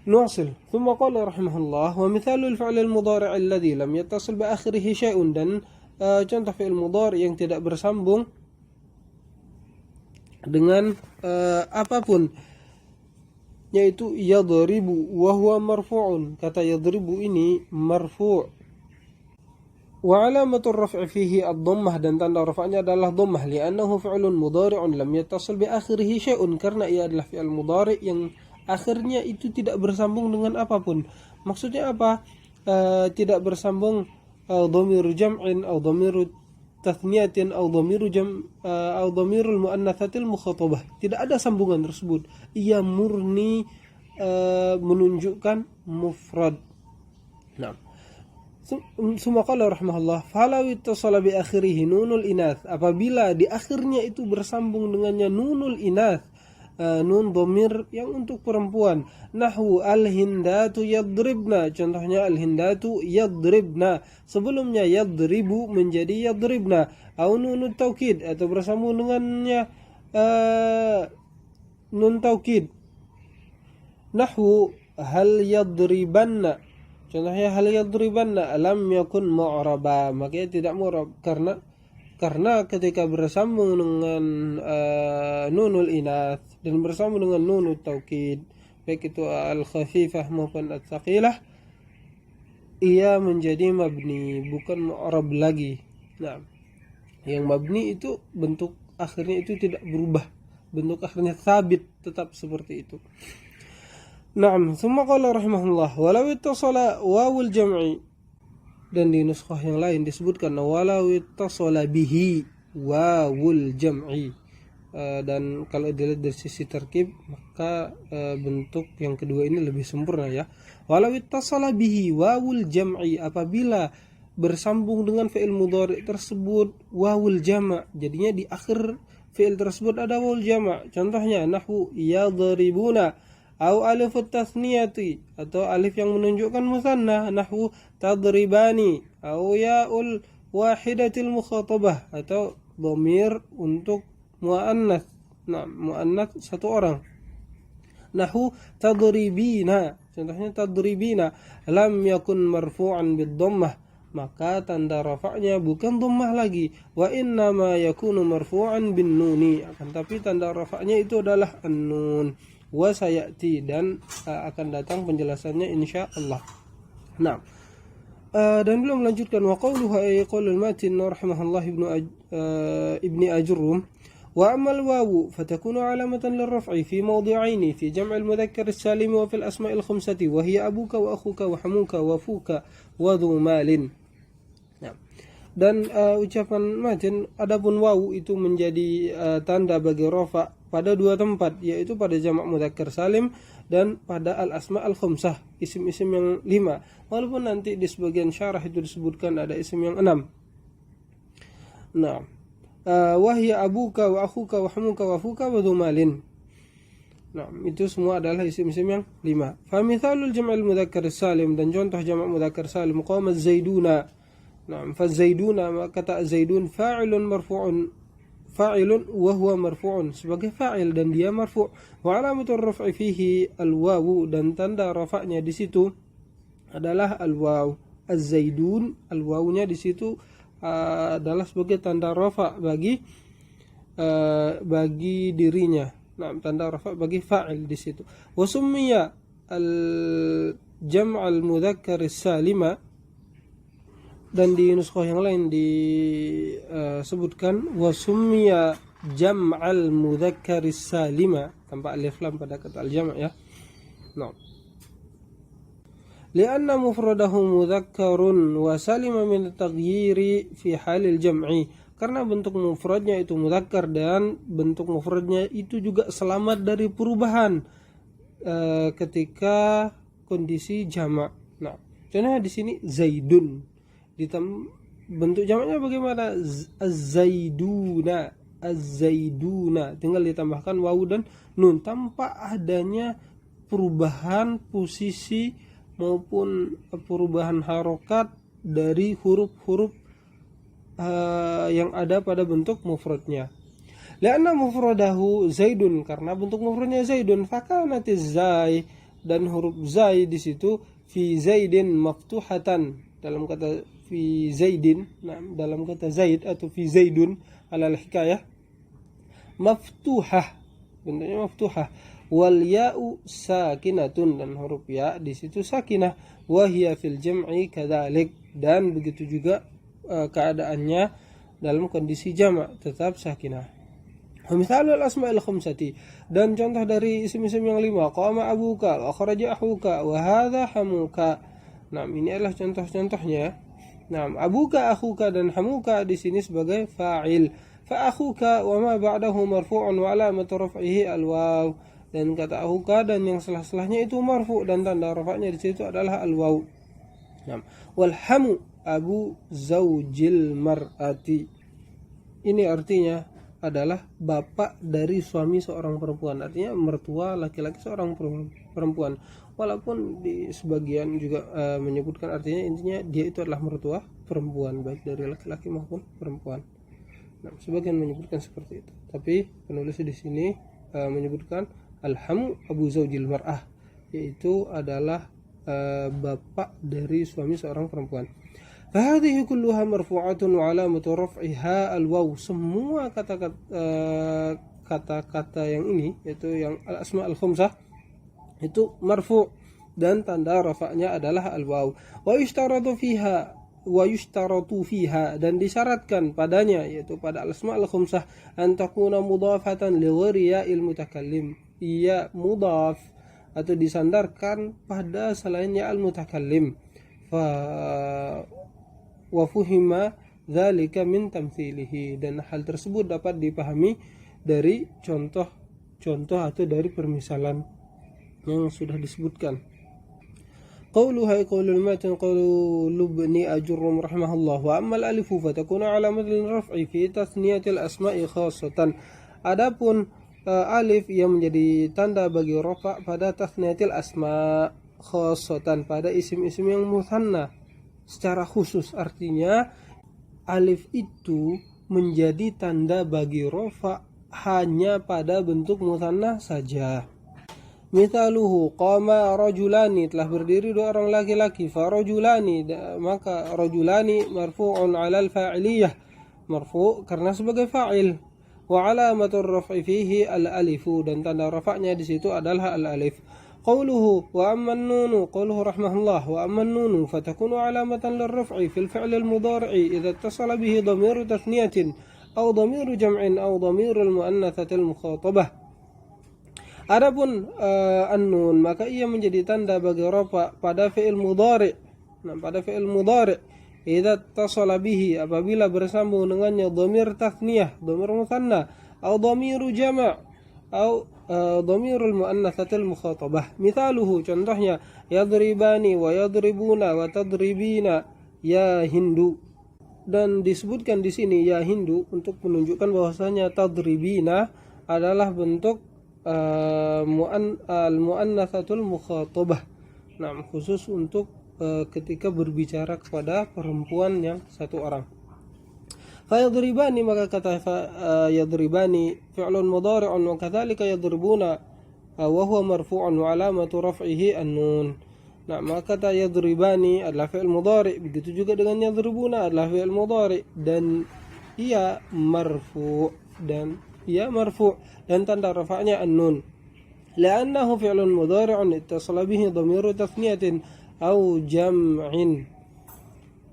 نواصل. ثم قال رحمه الله: ومثال الفعل المضارع الذي لم يتصل بآخره شيء. Dan contoh fi'il mudhari yang tidak bersambung dengan apapun, yaitu yadribu wa huwa marfu'un. Kata yadribu ini marfu'. Wa alamatur raf'i fihi ad-dhammah, dan tanda rafa'nya adalah dhammah, li'annahu fi'lun mudhari'un lam yattasil bi akhirih syai'un, karena ia adalah fi'il mudhari' yang akhirnya itu tidak bersambung dengan apapun. Maksudnya apa? Tidak bersambung dhamiru jam'in atau dhamiru tathniyatin atau dhamiru atau dhamirul muannatsatil mukhatabah. Tidak ada sambungan tersebut. Ia murni menunjukkan mufrad. Nah, Summa qala rahimahullah: falau ittasala bi akhirih nunul inath, apabila di akhirnya itu bersambung dengannya nunul inath, nun dhamir yang untuk perempuan. Nahwu al-hindatu yadribna, contohnya al-hindatu yadribna, sebelumnya yadribu menjadi yadribna. Au nunut taukid, atau bersambung dengannya nun taukid. Nahwu hal yadribanna, contohnya hal yadribanna lam yakun mu'raba, makanya tidak mu'rab karena ketika bersambung dengan nunul inath dan bersambung dengan nunul taukid, baik itu al-khafifah maupun al-thaqilah, ia menjadi mabni, bukan mu'rab lagi. Nah, yang mabni itu bentuk akhirnya itu tidak berubah, bentuk akhirnya sabit, tetap seperti itu. Naam, thumma qala rahimahullah: walau ittasala wawul jam'i, dan di nuskhah yang lain disebutkan walau ittasala bihi wawul jam'i. Dan kalau dilihat dari sisi terkib, maka bentuk yang kedua ini lebih sempurna ya. Walau ittasala bihi wawul jam'i, apabila bersambung dengan fi'il mudhari tersebut wawul jama', jadinya di akhir fi'il tersebut ada wawul jama'. Contohnya nahwu yadribuna, au alifut tasniyati, atau alif yang menunjukkan musanna, nahwu tadribani, au ya'ul wahidatil mukhatabah, atau dhamir untuk muannats. Nah, muannats satu orang. Nahwu tadribina, contohnya tadribina lam yakun marfu'an bid dhammah, maka tanda rafa'nya bukan dhammah lagi. Wa inna ma yakunu marfu'an bin nuni, akan tapi tanda rafa'nya itu adalah an-nun. Wa sayati, dan akan datang penjelasannya insyaallah. Nah, dan belum melanjutkan wa qawluhu ay qaulul matin rahimahullah ibni ajurrum: wa amal wawu fatakunu alamatan lirraf'i fi mawdi'aini fi jam'il mudzakkar as-salim wa fil asma'il khamsati wa hiya abuka wa akhuka wa hamuka wa fuka wa dhu malin. Nah, dan ucapan matin, adapun wawu itu menjadi tanda bagi rafa pada dua tempat, yaitu pada jamak mudzakkar salim dan pada al-asma al-khamsah, isim-isim yang 5. Walaupun nanti di sebagian syarah itu disebutkan ada isim yang 6. Nah, wahya abuka wa akhuka wa hamuka wa fuka wa dhumalin. Nah, itu semua adalah isim-isim yang 5. Fa mithalul jam'il mudzakkar salim, dan contoh jamak mudzakkar salim, qama zaiduna. Nah, fa zaiduna, kata zaidun fa'ilun marfu'un, fa'ilun wa huwa marfu'un, sebagai fa'il dan dia marfu'. Wa alamatur raf'i fihi al-wawu, dan tanda rafa'nya di situ adalah al-waw. Az-zaidun, al-wawnya di situ adalah sebagai tanda rafa' bagi dirinya. Nah, tanda rafa' bagi fa'il di situ. Wa summiya al-jam' al-mudzakkar as-salima, dan di nuskhah yang lain disebutkan wasummiya jam'al mudzakkaris salima, tanpa alif lam pada kata al-jam' ya. No. Lianna mufradahu mudzakkarun wa salima min at-taghyiri fi halil jam'i, karena bentuk mufradnya itu mudzakkar dan bentuk mufradnya itu juga selamat dari perubahan ketika kondisi jamak. Nah, contohnya di sini zaidun, bentuk jamaknya bagaimana? Az-zaiduna, az-zaiduna, tinggal ditambahkan wawu dan nun tanpa adanya perubahan posisi maupun perubahan harokat dari huruf-huruf yang ada pada bentuk mufradnya. Lianna mufradahu zaidun, karena bentuk mufradnya zaidun, fakanatiz zai dan huruf zai di situ fi zaidin maftuhatan, dalam kata fi zaidin, dalam kata zaid atau fi zaidun alal hikayah maftuhah, bentuknya maftuhah, wal ya'u sakinatun, dan huruf ya di situ sakinah, wa hiya fil jam'i kadzalik, dan begitu juga keadaannya dalam kondisi jamak tetap sakinah. Misalul asma'il khamsati, dan contoh dari isim-isim yang 5, qama abuka wa kharaja akhuka wa hadha hamuka. Ini adalah contoh-contohnya. Abuka, akhuka, dan hamuka di sini sebagai fa'il. Fa akhuka wa ma ba'dahu marfu'un wa alamatu raf'ihi al-waw. Dan kata akhuka dan yang selah-selahnya itu marfu' dan tanda rafa'nya di situ adalah al-waw. Wal hamu abu zaujil mar'ati. Ini artinya adalah bapak dari suami seorang perempuan, artinya mertua laki-laki seorang perempuan. Walaupun di sebagian juga menyebutkan artinya intinya dia itu adalah mertua perempuan, baik dari laki-laki maupun perempuan. Sebagian menyebutkan seperti itu, tapi penulis di sini menyebutkan alhamu abu zaujil mar'ah, yaitu adalah bapak dari suami seorang perempuan. Fahadhihi kulluha marfu'atun wa alamatu raf'iha al-waw. Semua kata-kata yang ini, yaitu yang al-asma al-khamsah, itu marfu' dan tanda rafa'nya adalah al-waw. Wa yushtaratu fiha, dan disyaratkan padanya, yaitu pada al-asma al-khamsah, an takuna mudhafatan li ghairi ya'il mutakallim. Ia mudhaf atau disandarkan pada selain ya al-mutakallim. Wa fuhima dzalika min tamtsilihi, dan hal tersebut dapat dipahami dari contoh atau dari permisalan yang sudah disebutkan. Qauluha qaulul matin qaulu lubni ajurrum rahimahullah, wa ammal alifu fatakunu alamatul raf'i fi tathniyatil asma'i khassatan. Adapun alif yang menjadi tanda bagi rafa pada tathniyatil asma' khassatan, pada isim-isim yang mutsanna secara khusus, artinya alif itu menjadi tanda bagi rafa hanya pada bentuk mutsanna saja. Mithaluhu qama rajulani, telah berdiri dua orang laki-laki, fa rajulani, maka rajulani marfu'un 'alal fa'iliyah, marfu' karena sebagai fa'il, wa 'alamatur raf'i fihi al-alifu, dan tanda rafa'nya di situ adalah al-alif. قوله وأما النون قوله رحمه الله وأما النون فتكون علامة للرفع في الفعل المضارع إذا اتصل به ضمير تثنية أو ضمير جمع أو ضمير المؤنثة المخاطبة. Adapun an-nun, maka ia menjadi tanda bagi rafa pada fi'il mudhari'. Pada fi'il mudhari' idza ittasala bihi, apabila bersambung dengannya dhamir tathniyah, dhamir mutsanna, atau dhamir jama' atau dhamirul muannatsatil mukhatabah. Mithaluhu, contohnya yadribani wa yadribuna wa tadribina ya Hindu. Dan disebutkan di sini ya Hindu untuk menunjukkan bahwasanya tadribina adalah bentuk al-muannatsatul mukhatabah. Khusus untuk ketika berbicara kepada perempuan yang satu orang. Fayadribani, maka kata yadribani fi'lun mudhari'un wa kadzalika yadribuna wa huwa marfu'un wa alamatu raf'ihi an-nun. Maka kata yadribani adalah fi'il mudhari', begitu juga dengan yadribuna adalah fi'il mudhari' dan ia marfu' dan tanda rafa'nya an-nun. Li'annahu fi'lun mudhari'un ittasala bihi dhamiru tathniyatin aw jam'in.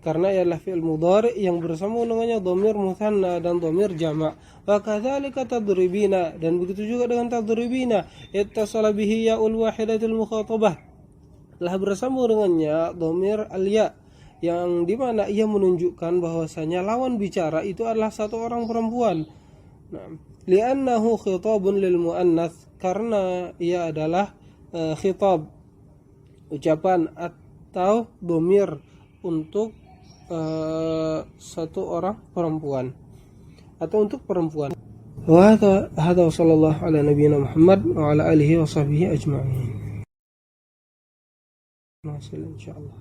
Karena ialah fi'il mudhari' yang bersambung dengannya dhamir mutsanna dan dhamir jama'. Wa kadzalika tadribina, dan begitu juga dengan tadribina ittasala bihi ya'ul wahidatul mukhatabah, telah bersambung dengannya dhamir al-ya, yang dimana ia menunjukkan bahwasanya lawan bicara itu adalah satu orang perempuan. Li'annahu khitabun lil muannats, karena ia adalah khitab, ucapan atau dhamir untuk satu orang perempuan atau untuk perempuan. Wa hadza sallallahu ala nabiyyina Muhammad wa ala alihi wa sahbihi ajma'in. Insyaallah.